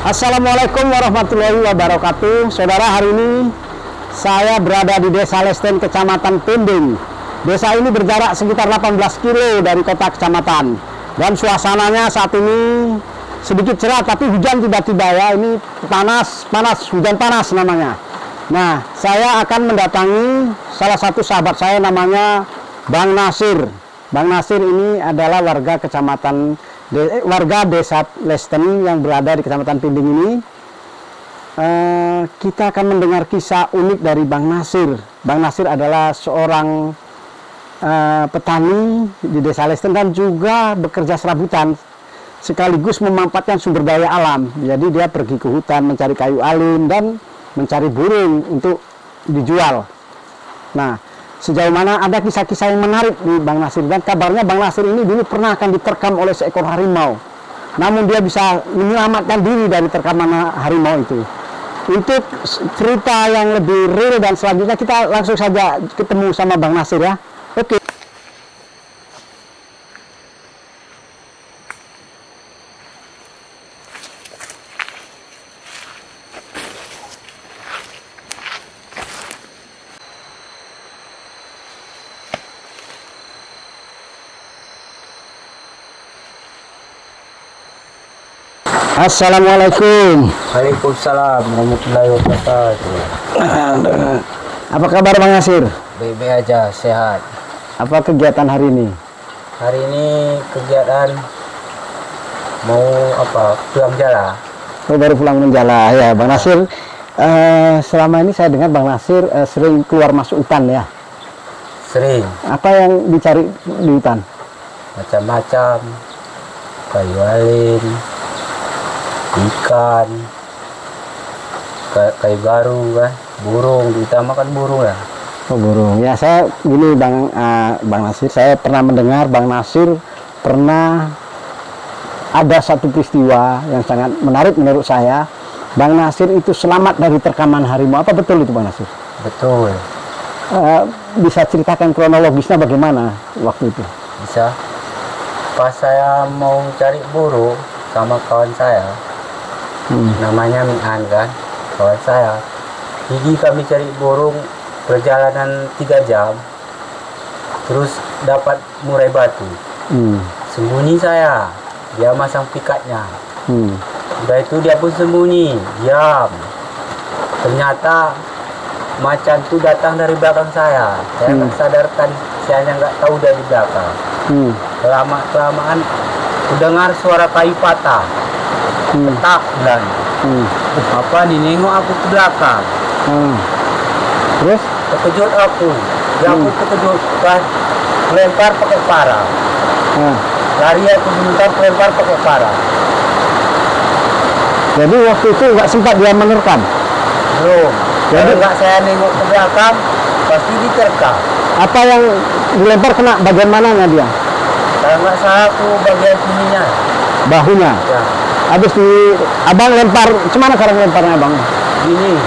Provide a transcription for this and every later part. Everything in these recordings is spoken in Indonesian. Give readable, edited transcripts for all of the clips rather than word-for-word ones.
Assalamualaikum warahmatullahi wabarakatuh. Saudara, hari ini saya berada di Desa Lesten, Kecamatan Tinding. Desa ini berjarak sekitar 18 kilo dari kota kecamatan. Dan suasananya saat ini sedikit cerah, tapi hujan tiba-tiba ya. Ini panas, hujan panas namanya. Nah, saya akan mendatangi salah satu sahabat saya namanya Bang Nasir. Bang Nasir ini adalah warga Desa Lesten yang berada di Kecamatan Tinding ini. Kita akan mendengar kisah unik dari Bang Nasir. Bang Nasir adalah seorang petani di Desa Lesten dan juga bekerja serabutan sekaligus memanfaatkan sumber daya alam. Jadi dia pergi ke hutan mencari kayu alim dan mencari burung untuk dijual. Nah, sejauh mana ada kisah-kisah yang menarik di Bang Nasir, dan kabarnya Bang Nasir ini dulu pernah akan diterkam oleh seekor harimau, namun dia bisa menyelamatkan diri dari terkaman harimau itu. Untuk cerita yang lebih real dan selanjutnya kita langsung saja ketemu sama Bang Nasir ya. Oke. Assalamualaikum. Waalaikumsalam warahmatullahi wabarakatuh. Apa kabar Bang Nasir? Baik-baik aja, sehat. Apa kegiatan hari ini? Hari ini kegiatan mau pulang jala. Oh, baru pulang menjala ya Bang Nasir. Selama ini saya dengar Bang Nasir sering keluar masuk hutan ya. Sering. Apa yang dicari di hutan? Macam-macam. Kayu alim, ikan, kayu baru kan, burung, diutamakan burung ya. Oh, burung. Ya, saya gini Bang Nasir, saya pernah mendengar Bang Nasir pernah ada satu peristiwa yang sangat menarik menurut saya. Bang Nasir itu selamat dari terkaman harimau. Apa betul itu Bang Nasir? Betul. Bisa ceritakan kronologisnya bagaimana waktu itu? Bisa. Pas saya mau cari burung sama kawan saya, namanya Mian kan, kawan saya. Gigi kami cari burung perjalanan 3 jam, terus dapat murai batu. Sembunyi saya, dia masang pikatnya. Udah itu dia pun sembunyi, diam. Ternyata macan itu datang dari belakang saya. Saya nggak sadarkan, saya nggak tahu dia di belakang. Kelamaan dengar suara kayu patah. Petak bilang. Apa nih, nengok aku ke belakang. Terus? Terkejut aku. Aku terkejut kan. Lempar pakai parang. Lari aku sebentar, lempar pakai parang. Jadi waktu itu nggak sempat dia menerkam? Belum. Jadi nggak saya nengok ke belakang, pasti diterkam. Apa yang dilempar kena bagian mananya dia? Kalau nggak salah aku bagian sininya. Bahunya? Ya. Habis abang lempar, cemana cara lemparnya abang? Gini.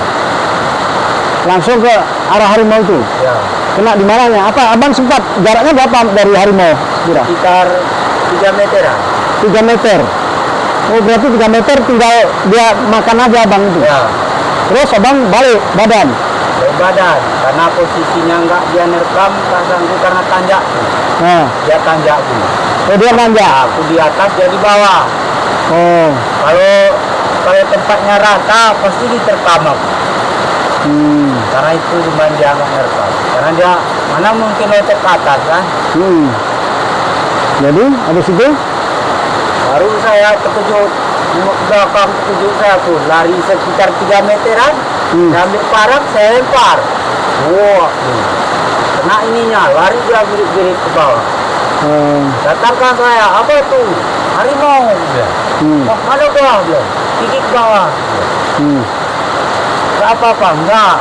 Langsung ke arah harimau itu? Ya. Kena di mananya? Apa abang sempat jaraknya berapa dari harimau? Kira? Sekitar 3 meteran. 3 meter. Oh, berarti 3 meter tinggal dia makan aja abang itu? Ya. Terus abang balik badan? Balik badan, karena posisinya nggak dia nerekam, karena tanjak. Dia tanjak dulu. Oh, dia nanjak? Aku di atas, dia di bawah. Oh. Kalau tempatnya rata, pasti diterkam aku. Karena itu cuma dia nggak nerekam. Karena dia mana mungkin loncat ke atas kan. Jadi habis itu? Baru saya terkejut. Nengok ke belakang, terkejut saya pun. Lari sekitar 3 meteran. Saya ambil parang, saya lempar. Wah, kena ininya. Lari dia birit-birit ke bawah. Datangkan saya, apa itu? Harimau. Oh, mana bawah? Gigi ke bawah. Enggak apa-apa, enggak.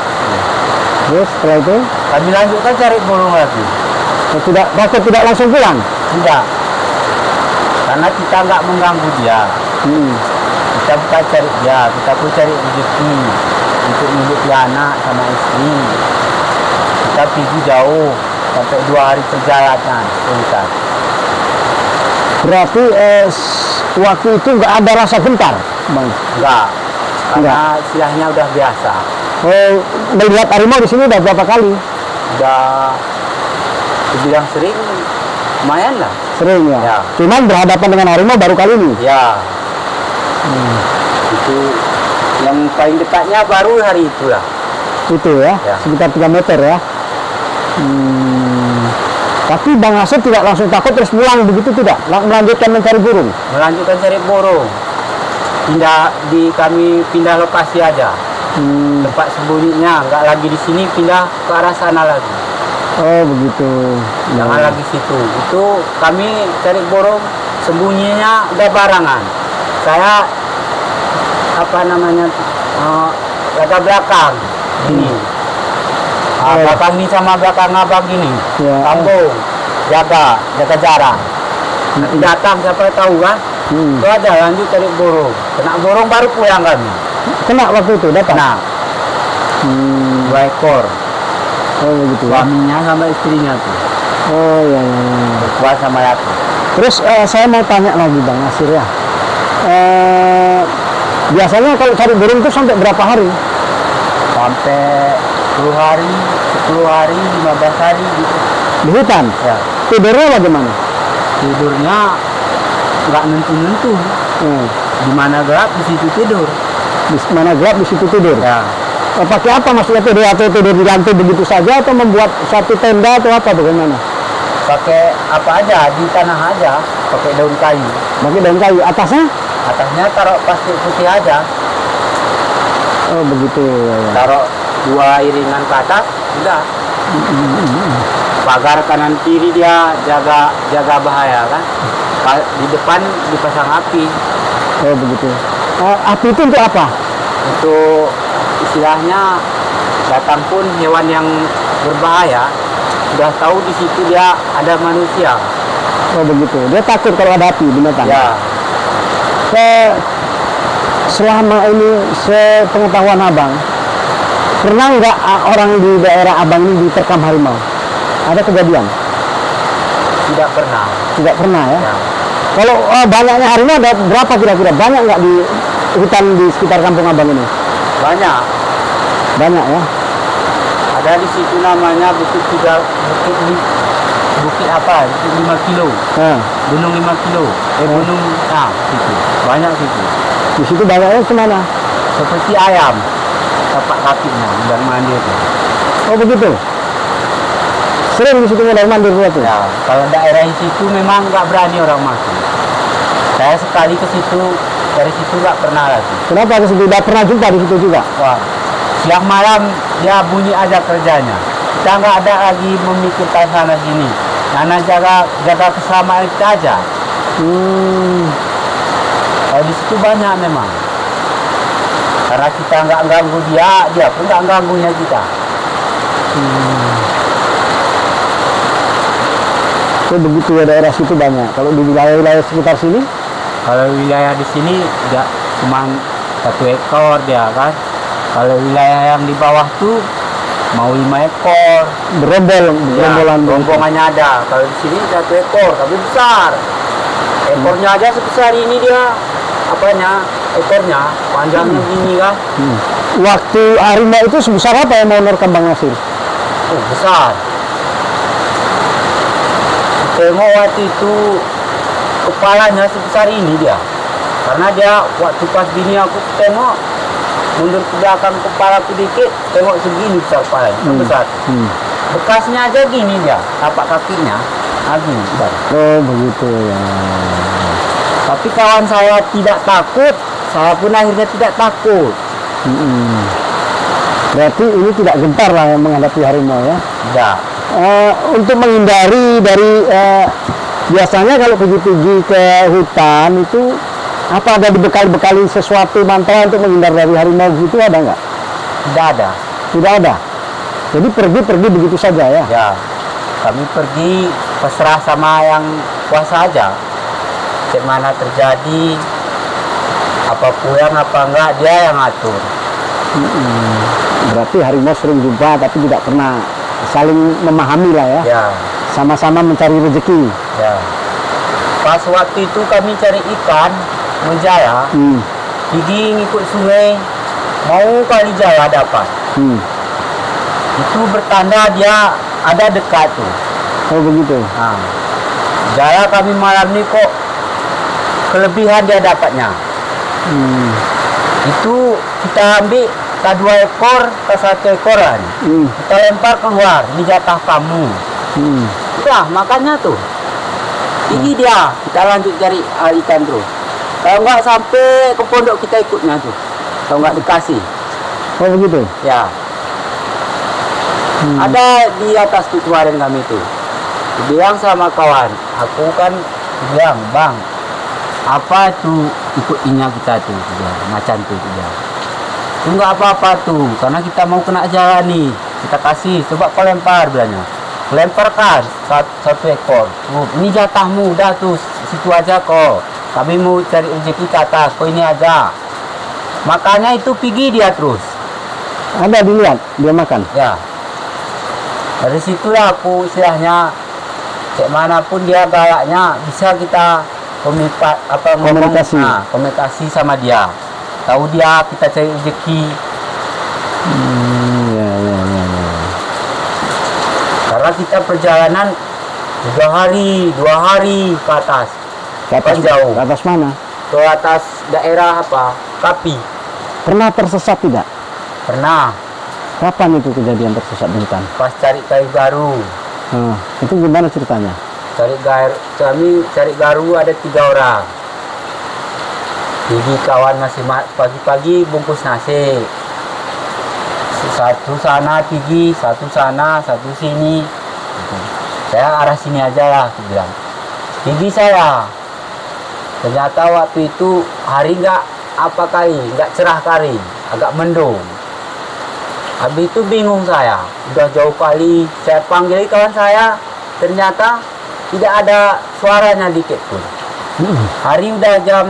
Terus setelah itu? Kami lanjutkan cari burung lagi. Tidak langsung pulang? Tidak. Karena kita nggak mengganggu dia. Kita bukan cari dia, kita pun cari rezeki untuk hidupi anak sama istri. Kita pergi jauh sampai 2 hari perjalanan ke hutan. Berarti waktu itu nggak ada rasa gentar? Bang? Enggak. Karena istilahnya udah biasa. Oh, melihat harimau di sini udah berapa kali? Udah dibilang sering, lumayan lah. Sering ya? Ya. Cuman berhadapan dengan harimau baru kali ini? Ya. Itu yang paling dekatnya baru hari itulah. Itu ya? Ya. Sekitar 3 meter ya? Tapi Bang Asep tidak langsung takut terus pulang begitu tidak? Melanjutkan mencari burung? Melanjutkan cari burung. Kami pindah lokasi aja. Tempat sembunyinya, nggak lagi di sini, pindah ke arah sana lagi. Oh begitu. Jangan lagi situ. Itu kami cari burung, sembunyinya udah barangan. Saya latar belakang ini. Belakang ini sama belakang abang ini. Ya. Kampung, jaga jarak. Nanti datang siapa tahu kan? Itu aja lanjut cari burung. Kena burung baru pulang kami. Kena waktu itu dapat? Kena 2 ekor. Oh begitu. Suaminya sama istrinya tuh. Oh iya. Berdua sama aku. Terus saya mau tanya lagi Bang Nasir ya. Biasanya kalau cari burung itu sampai berapa hari? Sampai 10 hari, 15 hari gitu. Di hutan? Ya. Tidurnya bagaimana? Tidurnya nggak nentu-nentu. Di mana gelap di situ tidur. Di mana gelap di situ tidur? Ya. Pakai apa maksudnya tidur? Atau tidur di lantai begitu saja atau membuat satu tenda atau apa bagaimana? Pakai apa aja, di tanah aja, pakai daun kayu. Pakai daun kayu. Atasnya? Atasnya taruh plastik putih aja. Oh begitu. Ya. Taruh 2 iringan ke atas, udah. Pagar kanan kiri dia jaga bahaya kan. Di depan dipasang api. Oh begitu. Api itu untuk apa? Untuk istilahnya datang pun hewan yang berbahaya, sudah tahu di situ dia ada manusia. Oh begitu. Dia takut kalau ada api binatang. Ya. Selama ini sepengetahuan Abang, pernah nggak orang di daerah Abang ini diterkam harimau? Ada kejadian? Tidak pernah. Tidak pernah ya? Ya. Kalau banyaknya harimau ada berapa kira-kira? Banyak nggak di hutan di sekitar kampung Abang ini? Banyak. Banyak ya? Ada di situ namanya bukit apa? Bukit 5 kilo. Gunung 5 kilo. Gunung situ. Banyak situ. Di situ banyaknya kemana? Seperti ayam. Tapak kakinya, dan mandir. Oh begitu? Sering di situ mondar mandir berarti? Ya, kalau daerah di situ memang nggak berani orang masuk. Saya sekali ke situ, dari situ nggak pernah lagi. Kenapa ke situ? Tidak pernah jumpa di situ juga? Wah, siang malam dia bunyi aja kerjanya. Kita nggak ada lagi memikirkan sana sini. Karena jaga keselamatan kita aja. Kalau di situ banyak memang. Karena kita nggak ganggu dia pun nggak ganggunya kita. Oh begitu ya, daerah situ banyak. Kalau di wilayah-wilayah sekitar sini? Kalau wilayah di sini nggak cuma 1 ekor dia kan. Kalau wilayah yang di bawah tuh mau 5 ekor. Rombongannya ada. Kalau di sini 1 ekor tapi besar. Ekornya aja sebesar ini dia. Ekornya panjangnya gini kan. Waktu harimau itu sebesar apa yang mau menerkam Bang Nasir? Besar. Tengok waktu itu kepalanya sebesar ini dia. Karena dia waktu pas gini aku tengok mundur ke belakang kepalaku dikit, tengok segini besar kepalanya, besar. Bekasnya aja gini dia, tapak kakinya, gini besar. Oh begitu ya. Tapi kawan saya tidak takut, saya pun akhirnya tidak takut. Berarti ini tidak gentar lah yang menghadapi harimau ya? Tidak. Untuk menghindari dari biasanya kalau pergi ke hutan itu apa ada dibekali sesuatu mantra untuk menghindar dari harimau gitu, ada nggak? Tidak ada. Tidak ada. Jadi pergi begitu saja ya? Ya. Kami pergi pasrah sama yang kuasa aja. Mana terjadi apa pulang apa enggak dia yang ngatur. Berarti harimau sering jumpa tapi tidak pernah saling memahami lah ya? Ya. Sama-sama mencari rezeki. Ya. Pas waktu itu kami cari ikan menjaya, pergi ngikut sungai, mau kali jala dapat. Itu bertanda dia ada dekat tuh. Oh begitu. Nah, jala kami malam ini kok kelebihan dia dapatnya. Itu kita ambil tak 2 ekor, tak 1 ekoran. Kita lempar keluar, ini jatah kamu. Udah, makanya tuh. Ini dia, kita lanjut cari ikan terus. Kalau nggak sampai ke pondok kita ikutnya tuh. Kalau nggak dikasih. Oh begitu. Ya. Ada di atas tuh kemarin kami tuh. Bilang sama kawan, aku kan bilang, bang, apa tuh ikutinnya kita tuh, macan tuh dia. Itu nggak apa-apa tuh, karena kita mau kena jalan nih. Kita kasih, coba kau lempar bilangnya. Lemparkan 1 ekor. Ini jatahmu, udah tuh, situ aja kok. Kami mau cari rezeki ke atas, kok ini aja. Makanya itu pergi dia terus. Ada dilihat dia makan. Ya. Dari situlah aku istilahnya, kayak manapun dia galaknya, bisa kita komunikasi. Komunikasi sama dia. Tahu dia kita cari rezeki. Ya. Karena kita perjalanan 3 hari, 2 hari ke atas. Ke atas jauh. Ke atas mana? Ke atas daerah apa? Kapi. Pernah tersesat tidak? Pernah. Kapan itu kejadian tersesat di hutan? Pas cari kayu garu. Itu gimana ceritanya? Kami cari garu ada 3 orang. Jadi kawan masih pagi-pagi bungkus nasi. Satu sana pergi, satu sana, satu sini. Saya arah sini aja lah, aku bilang. Pergi saya. Ternyata waktu itu hari nggak cerah kali, agak mendung. Habis itu bingung saya, udah jauh kali saya panggil kawan saya, ternyata tidak ada suaranya dikit pun. Hari udah jam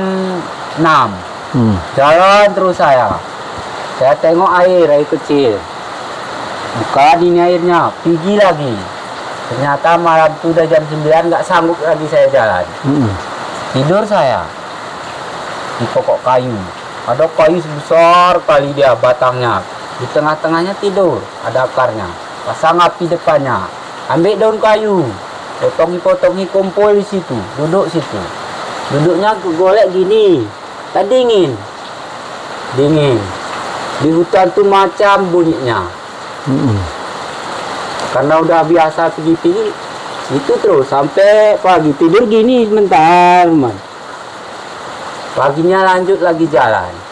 6, jalan terus saya tengok air kecil, buka ini airnya, pergi lagi. Ternyata malam itu udah jam 9, nggak sanggup lagi saya jalan. Tidur saya di pokok kayu, ada kayu sebesar kali dia batangnya. Di tengah-tengahnya tidur, ada akarnya. Pasang api depannya, ambil daun kayu, potongi-potongi, kumpul di situ, duduk situ. Duduknya golek gini, kan dingin. Di hutan tuh macam bunyinya. Karena udah biasa pergi-pergi, itu terus sampai pagi tidur gini sebentar, man. Paginya lanjut lagi jalan.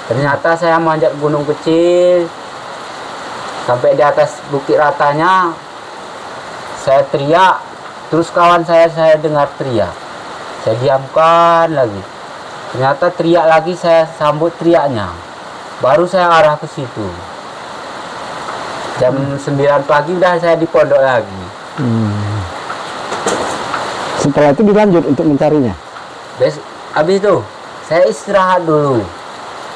Ternyata saya manjat gunung kecil, sampai di atas bukit ratanya, saya teriak, terus kawan saya dengar teriak. Saya diamkan lagi. Ternyata teriak lagi, saya sambut teriaknya. Baru saya arah ke situ. Jam 9 pagi udah saya di pondok lagi. Setelah itu dilanjut untuk mencarinya? Habis itu, saya istirahat dulu.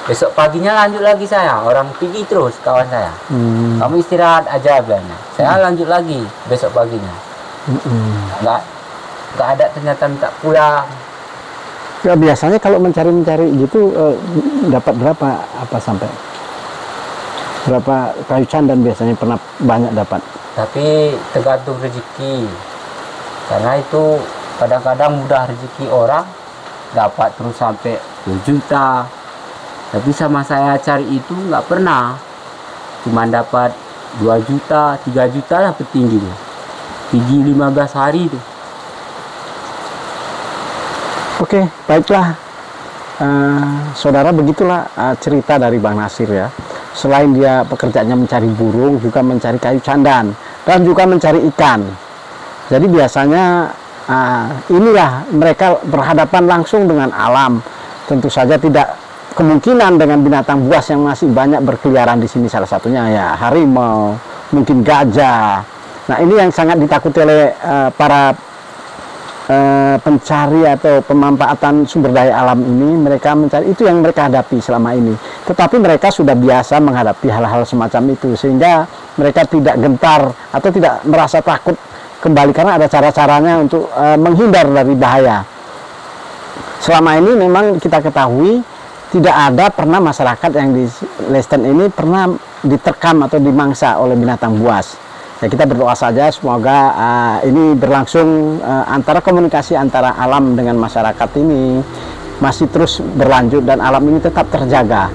Besok paginya lanjut lagi saya. Orang pergi terus kawan saya. Kamu istirahat aja bilangnya. Saya lanjut lagi besok paginya. Nggak ada ternyata minta pulang. Ya, biasanya kalau mencari gitu dapat berapa berapa kayu candan biasanya pernah banyak dapat? Tapi tergantung rezeki. Karena itu kadang-kadang mudah rezeki orang dapat terus sampai 2 juta. Tapi sama saya cari itu nggak pernah. Cuma dapat 2 juta, 3 juta lah petingginya. Pergi 15 hari itu. Oke, baiklah. Saudara, begitulah cerita dari Bang Nasir ya. Selain dia pekerjaannya mencari burung, juga mencari kayu candan dan juga mencari ikan. Jadi biasanya inilah mereka berhadapan langsung dengan alam. Tentu saja tidak kemungkinan dengan binatang buas yang masih banyak berkeliaran di sini, salah satunya ya harimau, mungkin gajah. Nah, ini yang sangat ditakuti oleh para pencari atau pemanfaatan sumber daya alam ini. Mereka mencari, itu yang mereka hadapi selama ini. Tetapi mereka sudah biasa menghadapi hal-hal semacam itu, sehingga mereka tidak gentar atau tidak merasa takut kembali, karena ada cara-caranya untuk menghindar dari bahaya. Selama ini memang kita ketahui tidak ada pernah masyarakat yang di Lesten ini pernah diterkam atau dimangsa oleh binatang buas. Ya, kita berdoa saja semoga ini berlangsung, antara komunikasi antara alam dengan masyarakat ini masih terus berlanjut dan alam ini tetap terjaga.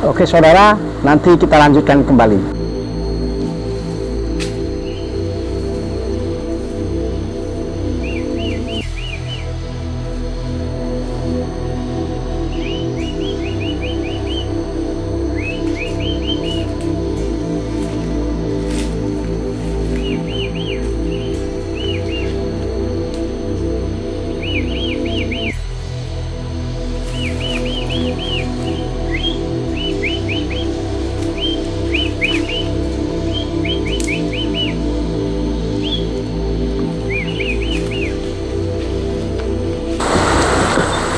Oke saudara, nanti kita lanjutkan kembali.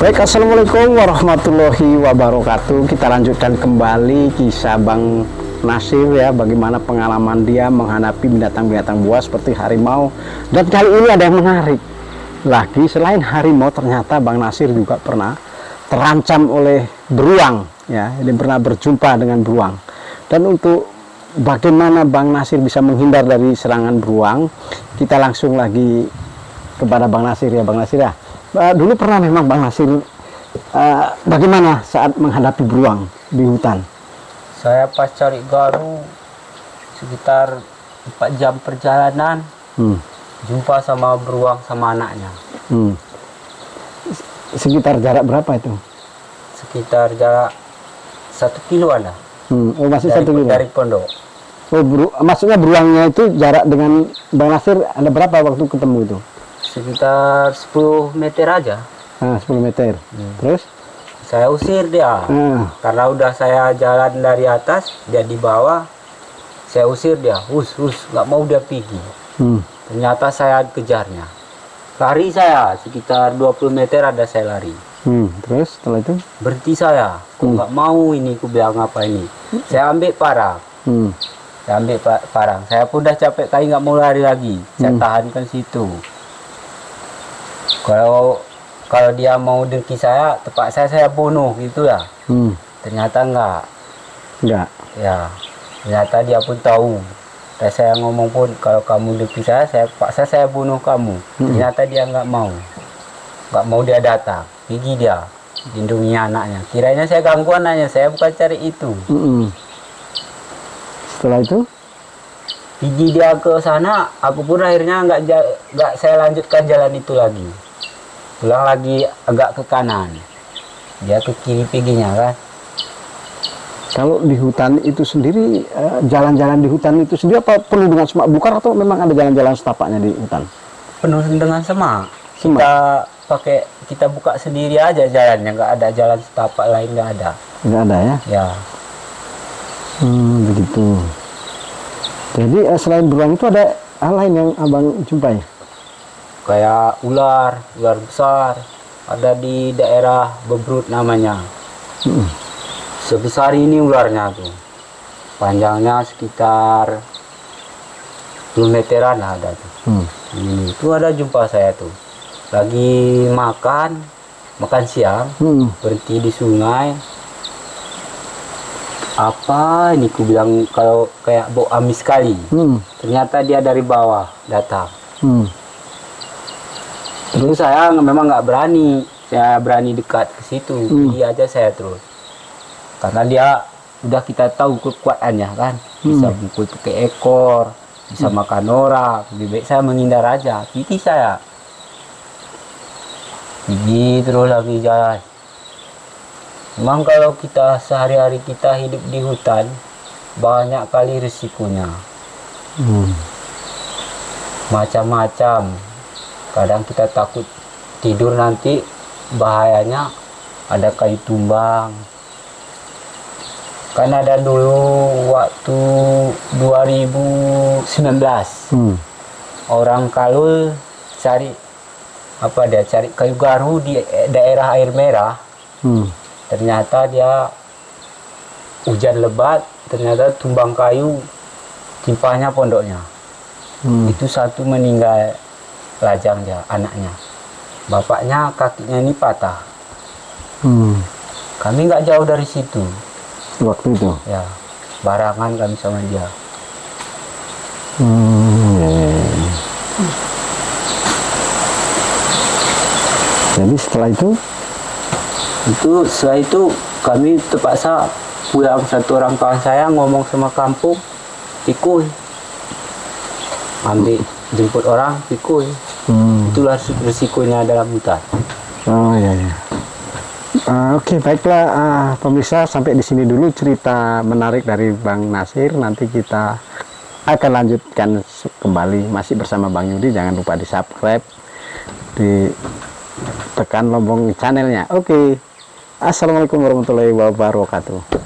Baik, assalamualaikum warahmatullahi wabarakatuh. Kita lanjutkan kembali kisah Bang Nasir ya, bagaimana pengalaman dia menghadapi binatang-binatang buas seperti harimau. Dan kali ini ada yang menarik lagi, selain harimau ternyata Bang Nasir juga pernah terancam oleh beruang ya. Dia pernah berjumpa dengan beruang. Dan untuk bagaimana Bang Nasir bisa menghindar dari serangan beruang, kita langsung lagi kepada Bang Nasir ya. Bang Nasir ya, dulu pernah memang Bang Nasir bagaimana saat menghadapi beruang di hutan? Saya pas cari garu sekitar 4 jam perjalanan, jumpa sama beruang sama anaknya. Sekitar jarak berapa itu? Sekitar jarak 1 kiloan lah. Oh, masih 1 kilo dari pondok. Oh, maksudnya beruangnya itu jarak dengan Bang Nasir ada berapa waktu ketemu itu? Sekitar 10 meter aja. 10 meter. Terus? Saya usir dia. Karena udah saya jalan dari atas, dia di bawah. Saya usir dia. Nggak mau dia pergi. Ternyata saya kejarnya. Lari saya, sekitar 20 meter ada saya lari. Terus setelah itu? Berhenti saya. Kok nggak mau ini, ku bilang apa ini. Saya ambil parang. Saya ambil parang. Saya pun udah capek kali nggak mau lari lagi. Saya tahankan situ. Kalau dia mau dengki saya, terpaksa saya bunuh gitulah. Ternyata enggak. Ya, ternyata dia pun tahu. Dan saya ngomong pun, kalau kamu dengki saya paksa saya bunuh kamu. Ternyata dia nggak mau dia datang. Pergi dia, lindungi anaknya. Kiranya saya ganggu anaknya, saya bukan cari itu. Setelah itu? Pergi dia ke sana, aku pun akhirnya nggak saya lanjutkan jalan itu lagi. Pulang lagi agak ke kanan, dia ke kiri perginya kan. Kalau di hutan itu sendiri, jalan-jalan di hutan itu sendiri apa penuh dengan semak belukar atau memang ada jalan-jalan setapaknya di hutan? Penuh dengan semak. Kita buka sendiri aja jalannya, nggak ada jalan setapak lain, nggak ada. Nggak ada ya? Ya. Begitu. Jadi selain beruang itu ada hal lain yang abang jumpai? Kayak ular besar, ada di daerah Bebrut namanya. Sebesar ini ularnya tuh, panjangnya sekitar 10 meteran lah ada tuh. Itu ada jumpa saya tuh, lagi makan siang, berhenti di sungai. Apa ini ku bilang, kalau kayak bau amis sekali. Ternyata dia dari bawah datang. Terus saya memang nggak berani dekat ke situ. Pergi aja saya terus, karena dia udah kita tahu kekuatannya kan, bisa mukul pakai ekor, bisa makan orang. Lebih baik saya menghindar aja. Pergi saya, pergi terus lagi jalan. Memang kalau kita sehari-hari kita hidup di hutan, banyak kali risikonya. Macam-macam. Kadang kita takut tidur nanti bahayanya ada kayu tumbang. Kan ada dulu waktu 2019 orang Kalul cari kayu garu di daerah Air Merah. Ternyata dia hujan lebat, ternyata tumbang kayu, timpahnya pondoknya. Itu satu meninggal, lajang dia, anaknya. Bapaknya kakinya ini patah. Kami nggak jauh dari situ. waktu itu? Ya, barangan kami sama dia. Ya, ya, ya. Jadi setelah itu kami terpaksa pulang. Satu orang kawan saya ngomong sama kampung, pikul, ambil jemput orang, pikul. Itulah resikonya dalam hutan. Oh ya ya. Oke, baiklah pemirsa, sampai di sini dulu cerita menarik dari Bang Nasir. Nanti kita akan lanjutkan kembali masih bersama Bang Yudi. Jangan lupa di subscribe, ditekan lombong channelnya. Oke. Assalamualaikum warahmatullahi wabarakatuh.